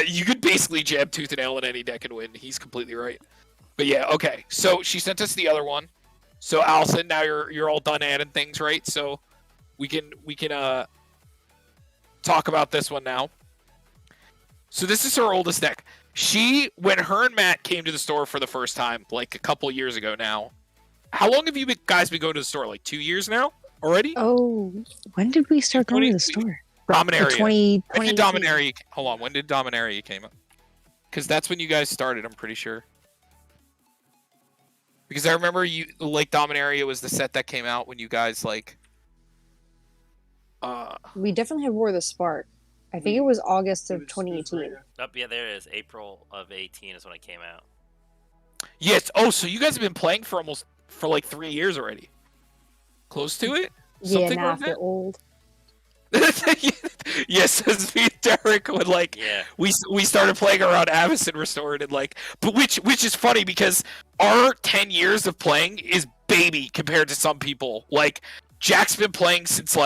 You could basically jab tooth and nail in any deck and win. He's completely right. But yeah, okay. So she sent us the other one. So Allison, now you're all done adding things, right? So we can talk about this one now. So this is her oldest deck. When her and Matt came to the store for the first time, like a couple years ago now. How long have you guys been going to the store? Like 2 years now already? Oh, when did we start going to the store? Dominaria. When did Dominaria? Hold on. When did Dominaria came up? Because that's when you guys started. I'm pretty sure. Because I remember Dominaria was the set that came out when you guys like. We definitely had War of the Spark. I think it was August of 2018. Oh, yeah, there it is. April of 18 is when it came out. Yes. Oh, so you guys have been playing for like 3 years already. Close to it. Yeah, now I feel old. Yes, as me and Derek would we started playing around Avacyn Restored and but which is funny because our 10 years of playing is baby compared to some people. Like Jack's been playing since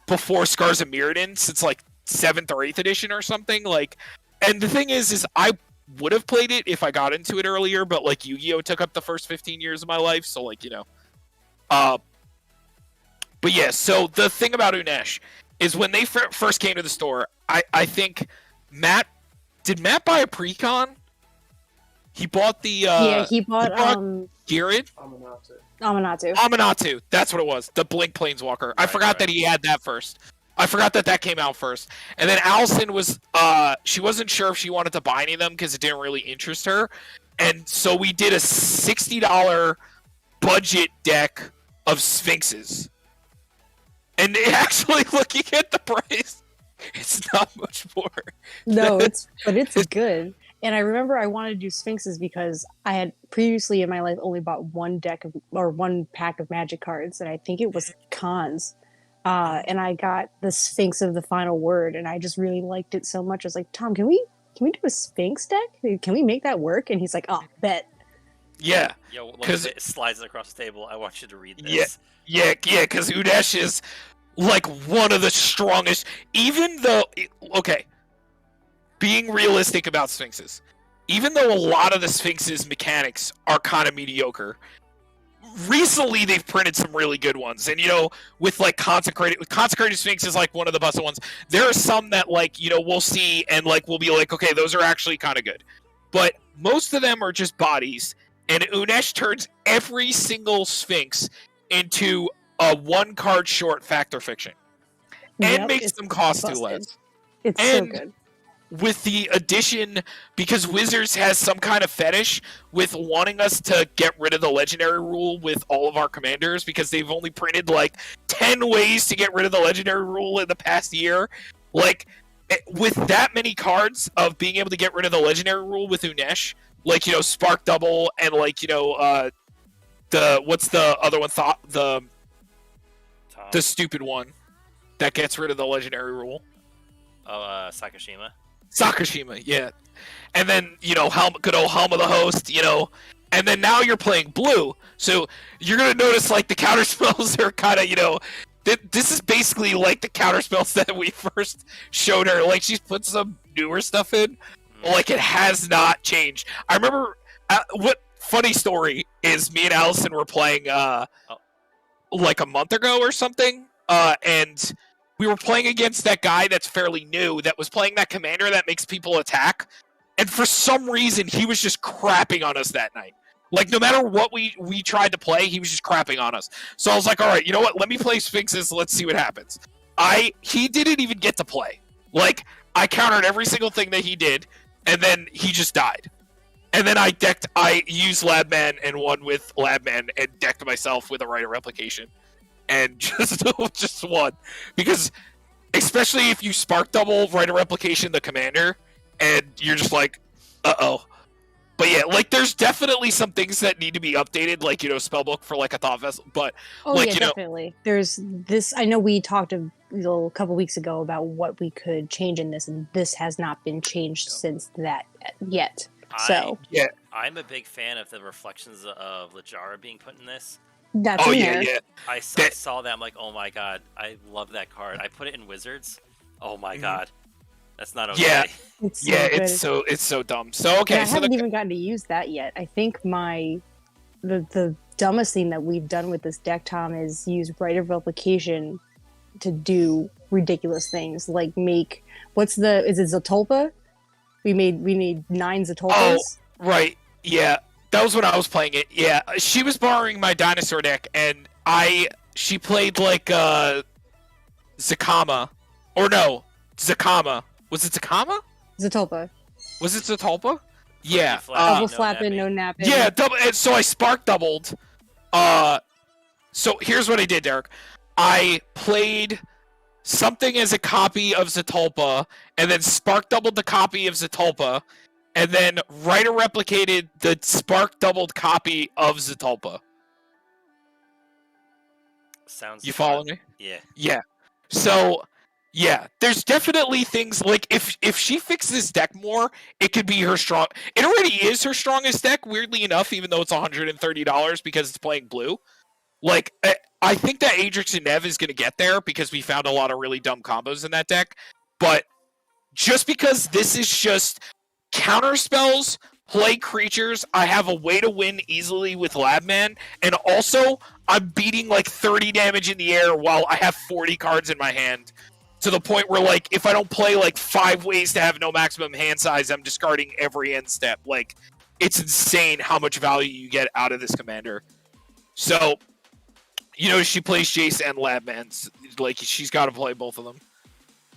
before Scars of Mirrodin, since 7th or 8th edition or something. And the thing is I would have played it if I got into it earlier, but Yu-Gi-Oh took up the first 15 years of my life, so but yeah, so the thing about Unesh is when they first came to the store, I think did Matt buy a Precon? He bought the he bought Girid? Amanatu. That's what it was. The Blink Planeswalker. I forgot that he had that first. I forgot that came out first. And then Allison was she wasn't sure if she wanted to buy any of them because it didn't really interest her. And so we did a $60 budget deck of Sphinxes. And actually, looking at the price, it's not much more. No, it's good. And I remember I wanted to do Sphinxes because I had previously in my life only bought one pack of Magic cards, and I think it was Cons. And I got the Sphinx of the Final Word, and I just really liked it so much. I was like, Tom, can we do a Sphinx deck? Can we make that work? And he's like, oh, bet. Yeah. Yo, because it slides across the table. I want you to read this. Yeah, because Unesh is one of the strongest. Even though, being realistic about Sphinxes, even though a lot of the Sphinxes mechanics are kind of mediocre, recently they've printed some really good ones. And with Consecrated Sphinx is one of the busted ones. There are some that we'll see and we'll be okay, those are actually kind of good. But most of them are just bodies. And Unesh turns every single Sphinx into a 1-card short Fact or Fiction. And makes them cost too less. It's so good. With the addition, because Wizards has some kind of fetish with wanting us to get rid of the legendary rule with all of our commanders, because they've only printed 10 ways to get rid of the legendary rule in the past year. With that many cards of being able to get rid of the legendary rule with Unesh, Spark Double and what's the other one? The stupid one that gets rid of the legendary rule. Oh, Sakashima, yeah. And then, good old Helm of the Host, and then now you're playing blue. So you're going to notice, the counterspells are kind of, this is basically the counterspells that we first showed her. She's put some newer stuff in. It has not changed. I remember, funny story is me and Allison were playing, a month ago or something, and we were playing against that guy that's fairly new that was playing that commander that makes people attack. And for some reason, he was just crapping on us that night. No matter what we tried to play, he was just crapping on us. So I was like, all right, you know what? Let me play Sphinxes. Let's see what happens. He didn't even get to play. I countered every single thing that he did, and then he just died. And then I used Labman and won with Labman and decked myself with a Rite of Replication. And just won. Because, especially if you Spark Double, Rite of Replication the commander, and you're just uh-oh. But yeah, there's definitely some things that need to be updated, Spellbook for, a Thought Vessel, but... definitely. There's this... I know we talked a couple weeks ago about what we could change in this, and this has not been changed since that yet. I'm a big fan of the reflections of Lajara being put in this. That's in there. Yeah. I saw that. I'm like, oh my god, I love that card. I put it in Wizards. Oh my god, That's not okay. Yeah. It's so Yeah, good. it's so dumb. So okay, And I so haven't even gotten to use that yet. I think the dumbest thing that we've done with this deck, Tom, is use Rite of Replication to do ridiculous things, like make is it Zatolpa? We need 9 oh Zatolpas. right, yeah, that was when I was playing it. Yeah, she was borrowing my dinosaur deck, and she played like Zakama, or no, Zakama. Was it Zakama? Zatolpa. Was it Zatolpa? Yeah. Double flapping, no napping. Yeah, double. And so I spark doubled. So here's what I did, Derek. I played something as a copy of Zatolpa, and then spark doubled the copy of Zatolpa, and then writer replicated the spark doubled copy of Zatolpa. Sounds. You follow me? Yeah. Yeah. So, yeah, there's definitely things like if she fixes this deck more, it could be her strong. It already is her strongest deck, weirdly enough, even though it's $130 because it's playing blue. Like, I think that Adrix and Nev is going to get there because we found a lot of really dumb combos in that deck. But just because this is just counter spells, play creatures, I have a way to win easily with Labman, and also I'm beating like 30 damage in the air while I have 40 cards in my hand. To the point where, like, if I don't play like 5 ways to have no maximum hand size, I'm discarding every end step. Like, it's insane how much value you get out of this commander. So, you know, she plays Jace and Labman. Like, she's got to play both of them.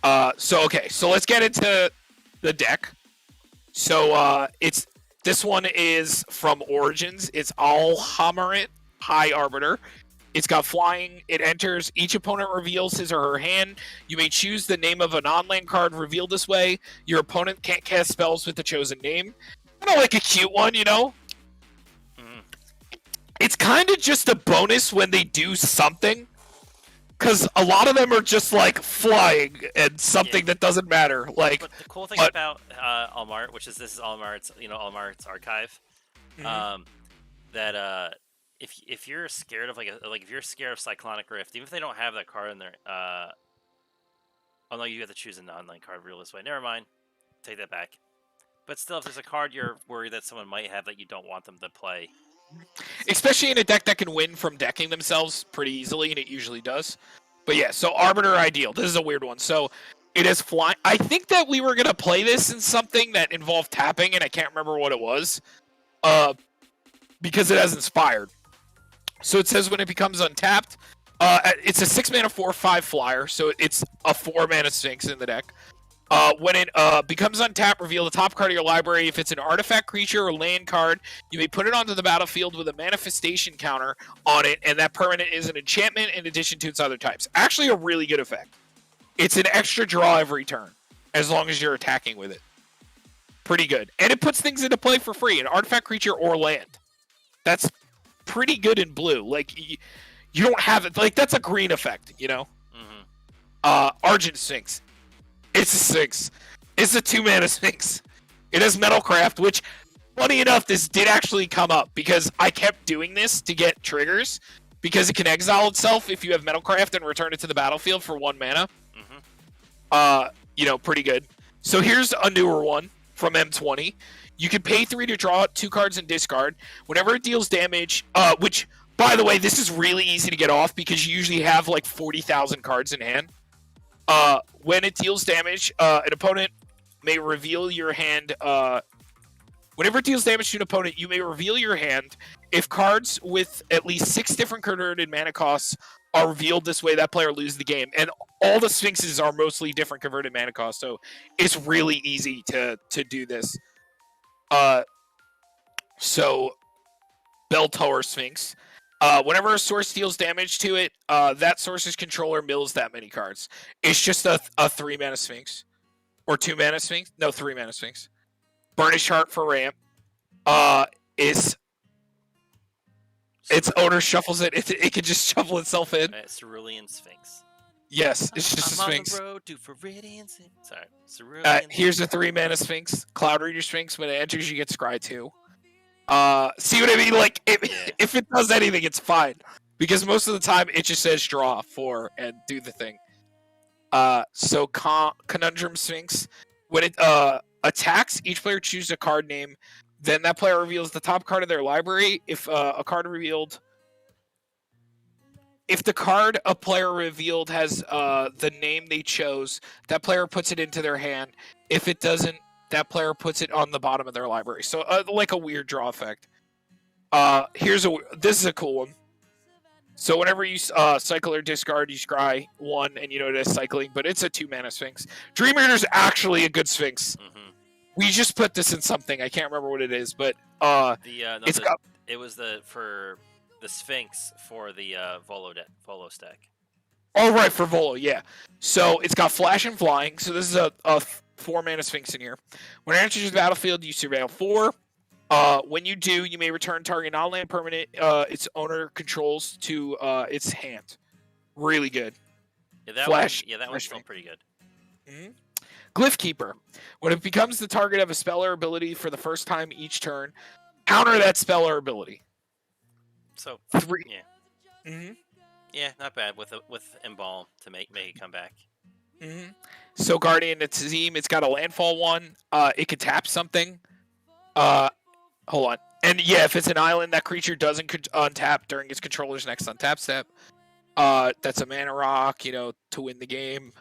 Okay, so let's get into the deck. So, this one is from Origins. It's Alhammaret, High Arbiter. It's got flying. It enters. Each opponent reveals his or her hand. You may choose the name of a non-land card revealed this way. Your opponent can't cast spells with the chosen name. Kind of like a cute one, you know? It's kind of just a bonus when they do something. Because a lot of them are just like flying and something that doesn't matter. Like, but the cool thing about Almart, which is this is Almart's, Almart's archive, that if you're scared of if you're scared of Cyclonic Rift, even if they don't have that card in there, oh no, you have to choose a non-land card real this way. Never mind, take that back. But still, if there's a card you're worried that someone might have that you don't want them to play, especially in a deck that can win from decking themselves pretty easily, and it usually does. But yeah, so Arbiter Ideal. This is a weird one. So it is flying. I think that we were going to play this in something that involved tapping, and I can't remember what it was. Because it has Inspired. So it says when it becomes untapped, it's a 6-mana 4/5 flyer, so it's a 4-mana Sphinx in the deck. When it becomes untapped, reveal the top card of your library. If it's an artifact, creature, or land card, you may put it onto the battlefield with a manifestation counter on it, and that permanent is an enchantment in addition to its other types. Actually, a really good effect. It's an extra draw every turn, as long as you're attacking with it. Pretty good. And it puts things into play for free, an artifact, creature, or land. That's pretty good in blue. Like, you don't have it. Like, that's a green effect, you know? Argent Sphinx. It's a Sphinx. It's a 2-mana Sphinx. It has Metalcraft, which, funny enough, this did actually come up because I kept doing this to get triggers because it can exile itself if you have Metalcraft and return it to the battlefield for 1 mana. Pretty good. So here's a newer one from M20. You can pay 3 to draw 2 cards and discard. Whenever it deals damage, which, by the way, this is really easy to get off because you usually have like 40,000 cards in hand. When it deals damage, an opponent may reveal your hand. Whenever it deals damage to an opponent, you may reveal your hand. If cards with at least 6 different converted mana costs are revealed this way, that player loses the game. And all the Sphinxes are mostly different converted mana costs, so it's really easy to do this. So Bell Tower Sphinx. Whenever a source deals damage to it, that source's controller mills that many cards. It's just a 3-mana Sphinx. Or 2-mana Sphinx? No, 3-mana Sphinx. Burnished Heart for ramp. Its owner shuffles it. It can just shuffle itself in. Cerulean Sphinx. Yes, it's just a Sphinx. On the road to Viridian Sphinx. Sorry, Cerulean. Here's a 3-mana Sphinx. Cloud Reader Sphinx. When it enters, you get Scry 2. See what I mean? Like, if it does anything, it's fine. Because most of the time, it just says draw 4 and do the thing. So Conundrum Sphinx. When it attacks, each player chooses a card name. Then that player reveals the top card of their library. If a card revealed, if the card a player revealed has the name they chose, that player puts it into their hand. If it doesn't, that player puts it on the bottom of their library. So like a weird draw effect. This is a cool one. So whenever you cycle or discard, you scry 1, and you know it is cycling, but it's a 2-mana Sphinx. Dream Eater's actually a good Sphinx. Mm-hmm. We just put this in something. I can't remember what it is, but it was for the Sphinx for the Volo stack. Oh, right, for Volo, yeah. So it's got Flash and Flying. So this is a 4-mana Sphinx in here. When it enters the battlefield, you surveil 4. When you do, you may return target non-land permanent its owner controls to its hand. Really good. Yeah, that Flash. that one's still pretty good. Mm-hmm. Glyph Keeper. When it becomes the target of a spell or ability for the first time each turn, counter that spell or ability. So 3. Yeah. Mm-hmm. Yeah, not bad with Embalm to make it come back. Mm-hmm. So Guardian, it's it's got a landfall 1. It can tap something. Hold on. And yeah, if it's an island, that creature doesn't untap during its controller's next untap step. That's a mana rock, to win the game.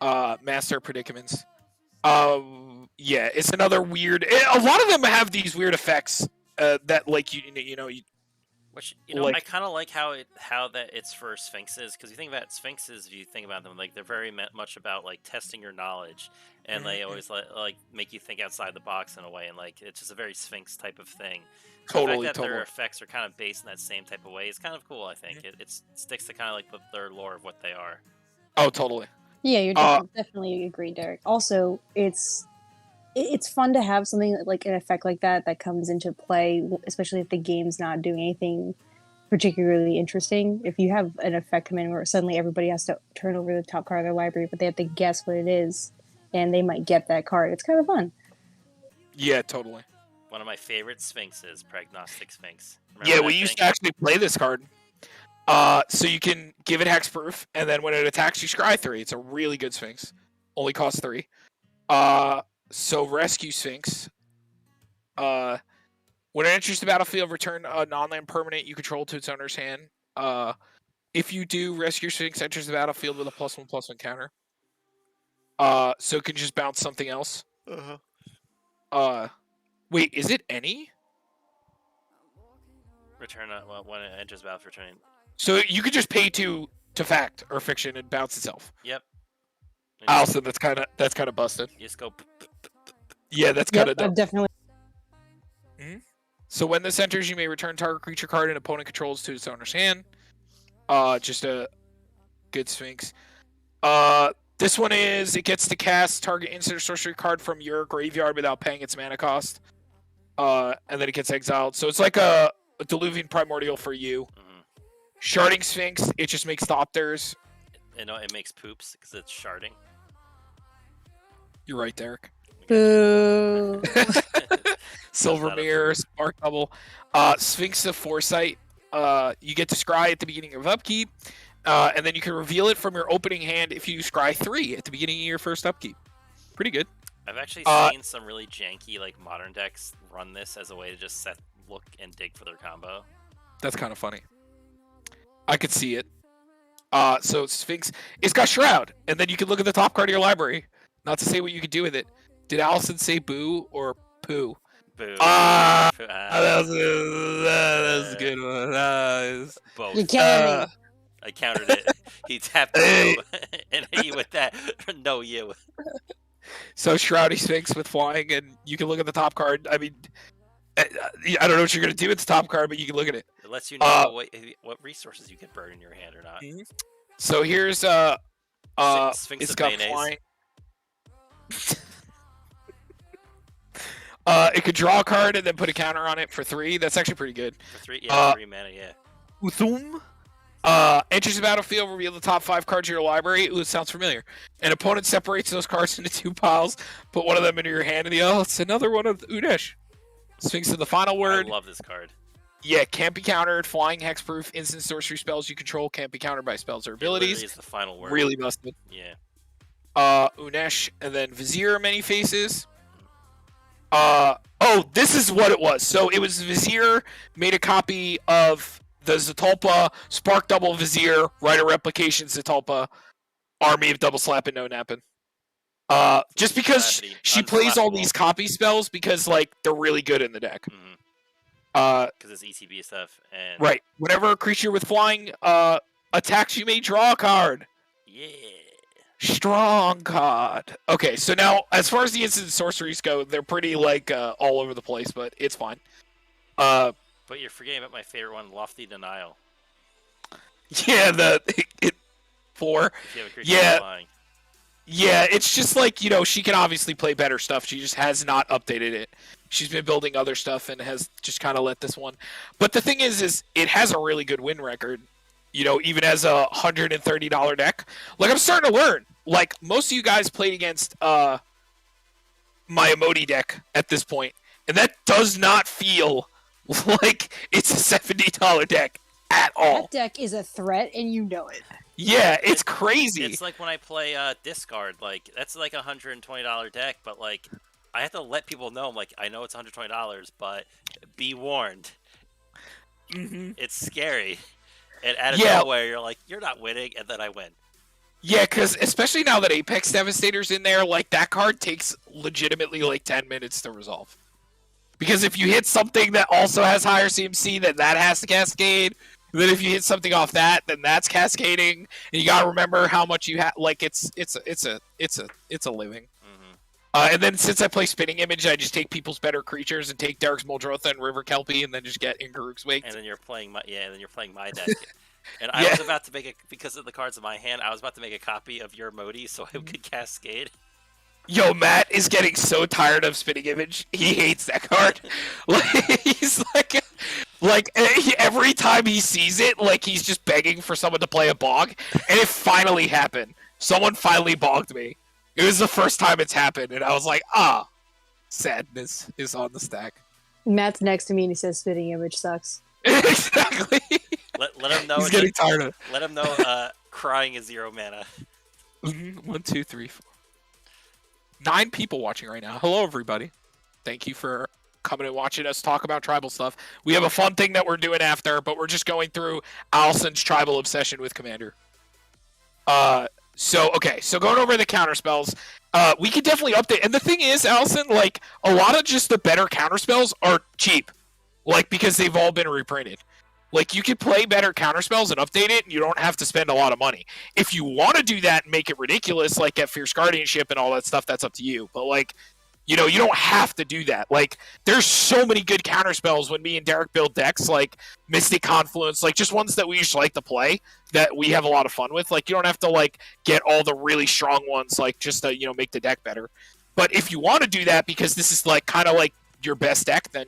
Master Predicaments. Yeah, it's another weird. A lot of them have these weird effects that, like Which like, I kind of like how that it's for Sphinxes, because you think about Sphinxes, if you think about them, like they're very much about like testing your knowledge, and they always like make you think outside the box in a way, and like it's just a very Sphinx type of thing. So the fact that their effects are kind of based in that same type of way is kind of cool. I think it sticks to kind of like their lore of what they are. Oh, totally. Yeah, you're definitely agree, Derek. Also, it's fun to have something like an effect like that comes into play, especially if the game's not doing anything particularly interesting. If you have an effect come in where suddenly everybody has to turn over the top card of their library, but they have to guess what it is, and they might get that card. It's kind of fun. Yeah, totally. One of my favorite Sphinxes, Prognostic Sphinx. Remember we used to actually play this card. So you can give it hexproof, and then when it attacks, you scry 3. It's a really good Sphinx. Only costs 3. So Rescue Sphinx. When it enters the battlefield, return a non-land permanent you control to its owner's hand. If you do, Rescue Sphinx enters the battlefield with a +1/+1 counter. So it can just bounce something else. Wait, is it any? Return when it enters the battlefield, return. So you could just pay to fact or fiction and bounce itself. Yep. Allison, that's kind of busted. You just go. Yeah, that's kind of dumb. Definitely. Mm-hmm. So when this enters, you may return target creature card an opponent controls to its owner's hand. Just a good Sphinx. This one is it gets to cast target instant or sorcery card from your graveyard without paying its mana cost. And then it gets exiled. So it's like a Diluvian Primordial for you. Mm-hmm. Sharding Sphinx, it just makes Thopters. It makes poops because it's sharding. You're right, Derek. Boo. Silver Mirror, Spark Bubble. Sphinx of Foresight. You get to scry at the beginning of upkeep. And then you can reveal it from your opening hand if you scry 3 at the beginning of your first upkeep. Pretty good. I've actually seen some really janky like modern decks run this as a way to just look and dig for their combo. That's kind of funny. I could see it. So Sphinx, it's got Shroud, and then you can look at the top card of your library. Not to say what you could do with it. Did Allison say boo or poo? Boo. That was a good one. Both. You killing me. I countered it. He tapped you and hit you with that. No, you. So Shroudy Sphinx with flying, and you can look at the top card. I mean, I don't know what you're gonna do with the top card, but you can look at it. It lets you know what resources you could burn in your hand or not. Mm-hmm. So here's Sphinx it's of got mayonnaise. flying. It could draw a card and then put a counter on it for 3. That's actually pretty good. For 3, yeah, 3 mana, yeah. Uthum. Enters the battlefield, reveal the top 5 cards of your library. Ooh, it sounds familiar. An opponent separates those cards into 2 piles. Put one of them into your hand, and it's another one of Unesh. Sphinx of the final word. I love this card. Yeah, can't be countered. Flying, hexproof, instant sorcery spells you control can't be countered by spells or abilities. It is the final word. Really busted. Yeah. Unesh, and then Vizier many faces. This is what it was. So it was Vizier made a copy of the Zetalpa Spark Double Vizier, Rider Replication Zetalpa, Army of Double Slapping No Napping. Just because she plays all these copy spells because like they're really good in the deck. Because it's ETB stuff and right. Whenever a creature with flying attacks, you may draw a card. Yeah. Strong card. Okay, so now as far as the instant sorceries go, they're pretty like all over the place, but it's fine. But you're forgetting about my favorite one, Lofty Denial. Yeah, it 4. If you have a creature flying. Yeah, it's just like, she can obviously play better stuff. She just has not updated it. She's been building other stuff and has just kind of let this one. But the thing is it has a really good win record. Even as a $130 deck. Like, I'm starting to learn. Like, most of you guys played against my Emoti deck at this point, and that does not feel like it's a $70 deck at all. That deck is a threat, and you know it. Yeah, it's crazy. It's like when I play Discard. Like, that's like a $120 deck, but, like, I have to let people know, like, I know it's $120, but be warned. Mm-hmm. It's scary. And out of nowhere, you're like, you're not winning, and then I win. Yeah, because especially now that Apex Devastator's in there, like, that card takes legitimately, like, 10 minutes to resolve. Because if you hit something that also has higher CMC, then that has to cascade. Then if you hit something off that, then that's cascading. And you gotta remember how much you have. Like, it's a living. And then since I play Spinning Image, I just take people's better creatures and take Derek's Muldrotha and River Kelpie, and then just get Ingaruk's Wake. And then you're playing my deck. And I was about to make because of the cards in my hand, I was about to make a copy of your Modi so it could cascade. Yo, Matt is getting so tired of Spinning Image. He hates that card. He's like every time he sees it, like he's just begging for someone to play a bog, and it finally happened. Someone finally bogged me. It was the first time it's happened, and I was like, sadness is on the stack. Matt's next to me and he says Spitting Image sucks. Exactly. Let him know. He's getting tired of it. Let him know crying is 0 mana. 1, 2, 3, 4. 9 people watching right now. Hello, everybody. Thank you for coming and watching us talk about tribal stuff. We have a fun thing that we're doing after, but we're just going through Allison's tribal obsession with Commander. So going over the counter spells, we can definitely update. And the thing is, Allison, like, a lot of just the better counter spells are cheap. Like, because they've all been reprinted. Like, you can play better counter spells and update it, and you don't have to spend a lot of money. If you want to do that and make it ridiculous, like get Fierce Guardianship and all that stuff, that's up to you. But, like, you don't have to do that. Like, there's so many good counter spells when me and Derek build decks, like Mystic Confluence, like just ones that we just like to play that we have a lot of fun with. Like, you don't have to, like, get all the really strong ones, like, just to, make the deck better. But if you want to do that because this is, like, kind of like your best deck, then,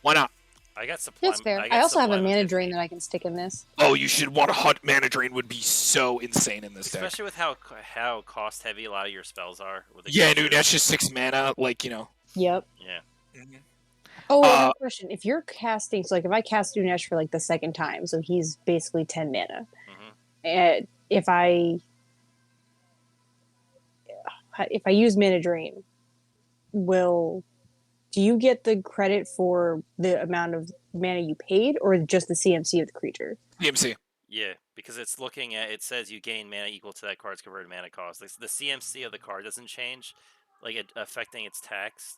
why not? I got supply. That's fair. I also have a mana drain that I can stick in this. Oh, you should want to hunt. Mana drain would be so insane in this deck. Especially with how cost heavy a lot of your spells are. Yeah, dude, that's just 6 mana, like, Yep. Yeah. Mm-hmm. Oh, one question. If you're casting, so like if I cast Unesh for like the second time, so he's basically 10 mana. And if I use mana drain, do you get the credit for the amount of mana you paid, or just the CMC of the creature? CMC. Yeah, because it says you gain mana equal to that card's converted mana cost. The CMC of the card doesn't change, like it affecting its tax.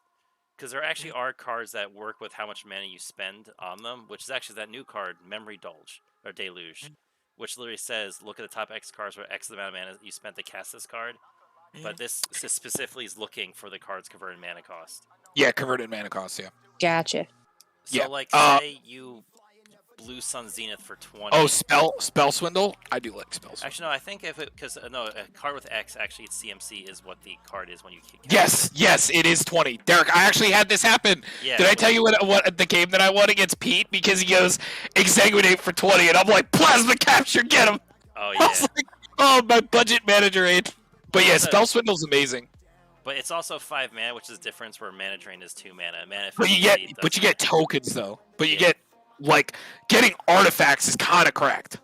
Because there actually are cards that work with how much mana you spend on them, which is actually that new card, Memory Deluge, which literally says, look at the top X cards where X the amount of mana you spent to cast this card. But this specifically is looking for the card's converted mana cost. Yeah, converted mana cost, yeah. Gotcha. So, say you Blue Sun Zenith for 20. Oh, spell swindle? I do like spell swindle. Actually, no, I think a card with X, actually its CMC is what the card is when you kick it. Yes, it is 20. Derek, I actually had this happen. Yeah, Did I tell you what the game that I won against Pete? Because he goes, Exsanguinate for 20, and I'm like, Plasma Capture, get him! Oh, yeah. I was like, oh, my budget manager aid. But yeah, spell swindle's amazing. But it's also 5 mana, which is the difference where mana drain is 2 mana. But you get tokens though. But you get, like, getting artifacts is kind of cracked.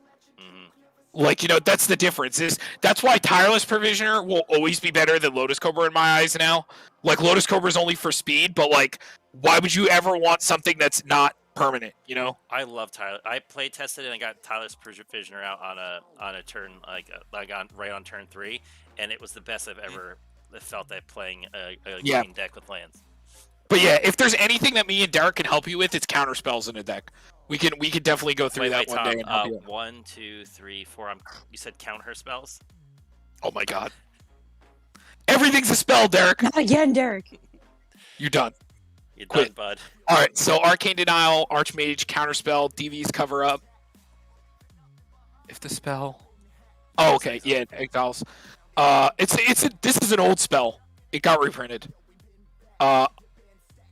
Like, that's the difference. That's why Tireless Provisioner will always be better than Lotus Cobra in my eyes now. Like, Lotus Cobra is only for speed, but, like, why would you ever want something that's not permanent, I love Tyler. I play tested and I got Tyler's Provisioner out on a turn right on turn 3, and it was the best I've ever felt at playing a Yeah. green deck with lands. But yeah, if there's anything that me and Derek can help you with, it's counter spells in a deck. We could definitely go through that one Tom, day and help you. 1, 2, 3, 4. You said count her spells? Oh my god. Everything's a spell, Derek. Not again, Derek. You're done. You're Quit. done, bud. Alright, so Arcane Denial, Archmage, Counterspell, DV's Cover Up. If the spell... Oh, okay, yeah, Exiles. This is an old spell. It got reprinted.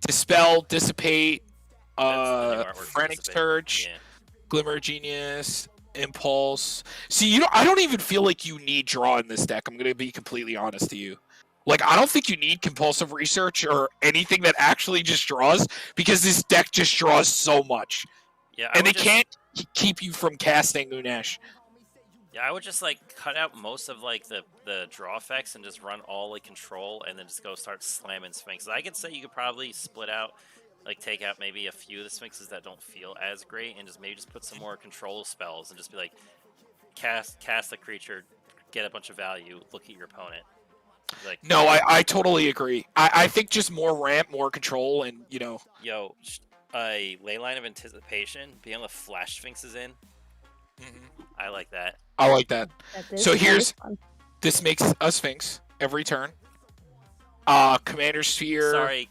Dispel, Dissipate, Frantic Surge, Yeah. Glimmer Genius, Impulse. See, I don't even feel like you need draw in this deck. I'm gonna be completely honest to you. Like, I don't think you need Compulsive Research or anything that actually just draws, because this deck just draws so much. Yeah, And they can't keep you from casting Unesh. Yeah, I would just like cut out most of like the draw effects and just run all like control, and then just go start slamming Sphinxes. I could say you could probably split out, like take out maybe a few of the Sphinxes that don't feel as great, and just maybe just put some more control spells and just be like cast a creature, get a bunch of value, look at your opponent. Like, No, I totally agree. I think just more ramp, more control, and yo, a Leyline of Anticipation, being able to flash Sphinxes in. I like that. I like that. So That here's is fun. this makes a Sphinx every turn. Commander Sphere. Sorry,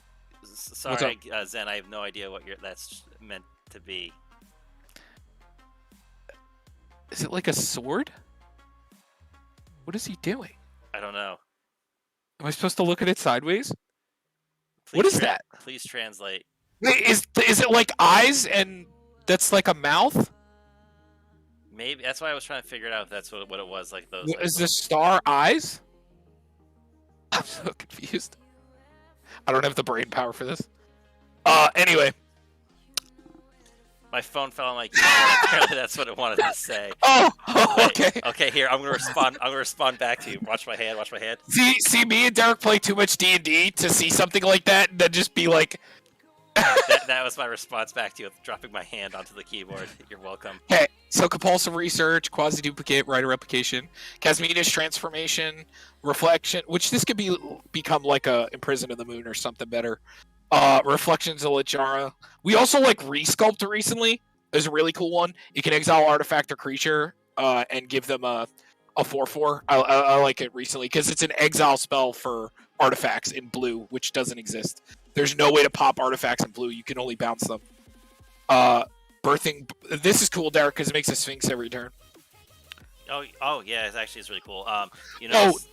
Zen. I have no idea what that's meant to be. Is it like a sword? What is he doing? I don't know. Am I supposed to look at it sideways? Please What is that? Please translate. Wait, is it like eyes and that's like a mouth? Maybe that's why I was trying to figure it out. If that's what it was. Like those. Is the star eyes? I'm so confused. I don't have the brain power for this. Anyway. My phone fell on my keyboard. Apparently, that's what it wanted to say. Oh, okay. Okay, here I'm gonna respond. I'm gonna respond back to you. Watch my hand. Watch my hand. See, me and Derek play too much D&D to see something like that and then just be like. That was my response back to you, dropping my hand onto the keyboard. You're welcome. Okay, so Compulsive Research, Quasi-Duplicate, Rider Replication, Casminish Transformation, Reflection, which this could become like a Imprison of the Moon or something better. Reflections of Lichara. We also like Resculpt recently. There's a really cool one. You can exile artifact or creature and give them a 4/4. I like it recently because it's an exile spell for artifacts in blue, which doesn't exist. There's no way to pop artifacts in blue. You can only bounce them. Birthing. This is cool, Derek, because it makes a Sphinx every turn. Oh yeah, it's really cool.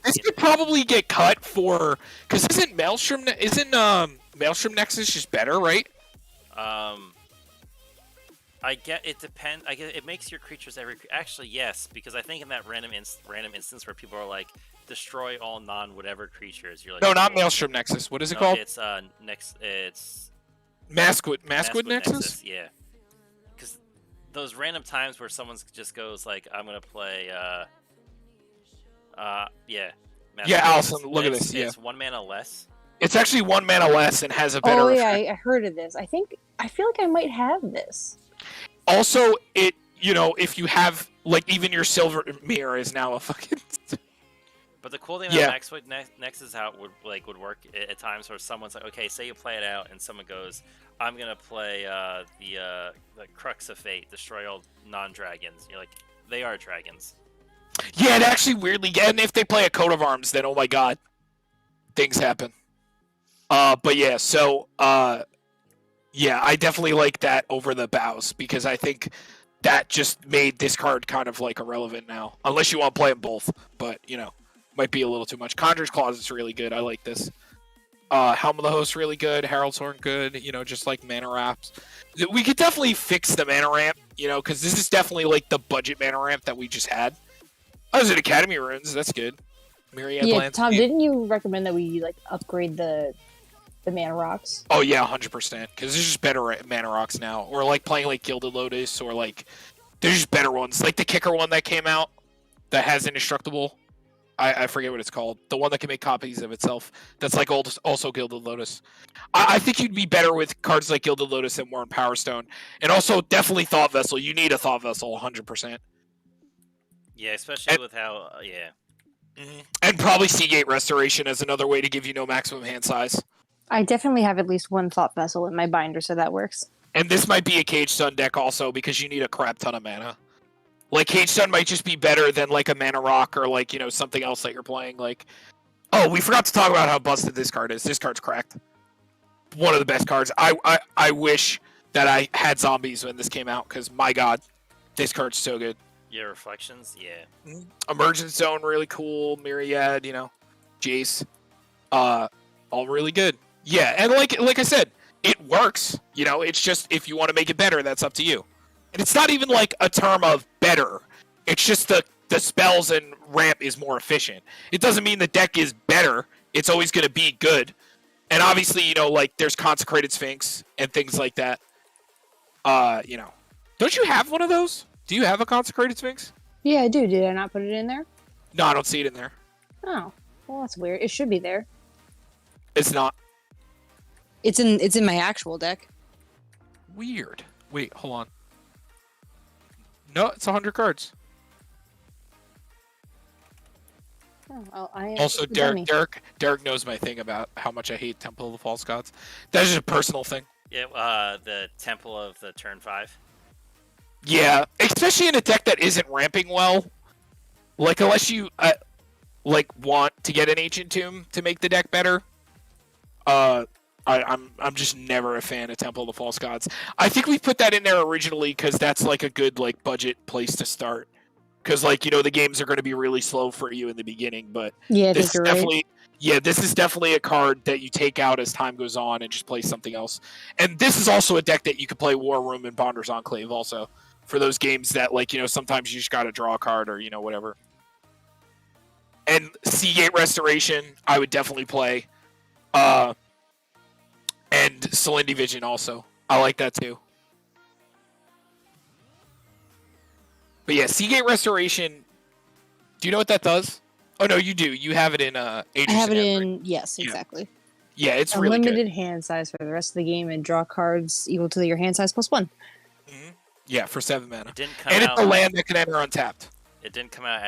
This could probably get cut for because isn't Maelstrom Nexus just better, right? I get it depends. I get it makes your creatures actually yes, because I think in that random instance where people are like destroy all non-whatever creatures, you're like No, not Maelstrom Nexus. What is it called? It's it's Maskwood Nexus. Yeah, because those random times where someone just goes like, I'm gonna play yeah. Yeah, Allison, look at this. Yeah, it's 1 mana less. It's actually 1 mana less and has a better. Oh yeah, I heard of this. I feel like I might have this. Also, if you have like even your Silver Mirror is now a fucking. But the cool thing Yeah. about Maxwood Next is how it would work at times where someone's like, okay, say you play it out, and someone goes, I'm gonna play the Crux of Fate, destroy all non-dragons. You're like, they are dragons. Yeah, it actually weirdly, and if they play a Coat of Arms, then oh my god, things happen. But yeah, so yeah, I definitely like that over the Bows because I think that just made this card kind of like irrelevant now, unless you want to play them both. But might be a little too much. Conjurer's Closet's really good. I like this. Helm of the Host really good. Herald's Horn good. Just like mana ramps. We could definitely fix the mana ramp. Because this is definitely like the budget mana ramp that we just had. I was at Academy Runes. That's good. Myriad Yeah, Lands. Tom, didn't you recommend that we like upgrade the mana rocks? Oh yeah, 100%. Because there's just better mana rocks now, or like playing like Gilded Lotus, or like there's just better ones, like the Kicker one that came out. that has indestructible. I forget what it's called. The one that can make copies of itself. That's like also Gilded Lotus. I think you'd be better with cards like Gilded Lotus and Warren Power Stone. And also definitely Thought Vessel. You need a Thought Vessel 100%. Yeah, especially with how yeah. And probably Seagate Restoration as another way to give you no maximum hand size. I definitely have at least one Thought Vessel in my binder, so that works. And this might be a Cage Stun deck also because you need a crap ton of mana. Like, Cage Stun might just be better than, like, a Mana Rock or, like, you know, something else that you're playing. Like, oh, we forgot to talk about how busted this card is. This card's cracked. One of the best cards. I wish that I had zombies when this came out, because, my god, this card's so good. Yeah, Reflections, yeah. Emergence Zone, really cool. Myriad, you know. Jace. All really good. Yeah, and like I said, it works. You know, it's just, if you want to make it better, that's up to you. And it's not even like a term of better. It's just the spells and ramp is more efficient. It doesn't mean the deck is better. It's always going to be good. And obviously, you know, like there's Consecrated Sphinx and things like that. You know. Don't you have one of those? Do you have a Consecrated Sphinx? Yeah, I do. Did I not put it in there? No, I don't see it in there. Oh, well, that's weird. It should be there. It's not. It's in my actual deck. Weird. Wait, hold on. No, it's 100 cards. Oh, I Also, Derek knows my thing about how much I hate Temple of the False Gods. That's just a personal thing. Yeah, the Temple of the turn 5. Yeah, especially in a deck that isn't ramping well. Like, unless you like want to get an Ancient Tomb to make the deck better. I'm just never a fan of Temple of the False Gods. I think we put that in there originally because that's like a good like budget place to start. Because like, you know, the games are going to be really slow for you in the beginning, but yeah, this is definitely this is definitely a card that you take out as time goes on and just play something else. And this is also a deck that you could play War Room and Bonder's Enclave also for those games that like, you know, sometimes you just got to draw a card or, you know, whatever. And Seagate Restoration, I would definitely play. And Celine Vision also. I like that too. But yeah, Seagate Restoration. Do you know what that does? Oh no, you do. You have it in Age I have it Samurai. in yes, exactly. Yeah, it's really Unlimited good. hand size for the rest of the game and draw cards equal to your hand size plus 1. Yeah, for 7 mana. It didn't come And out. it's a land that can enter untapped. It didn't come out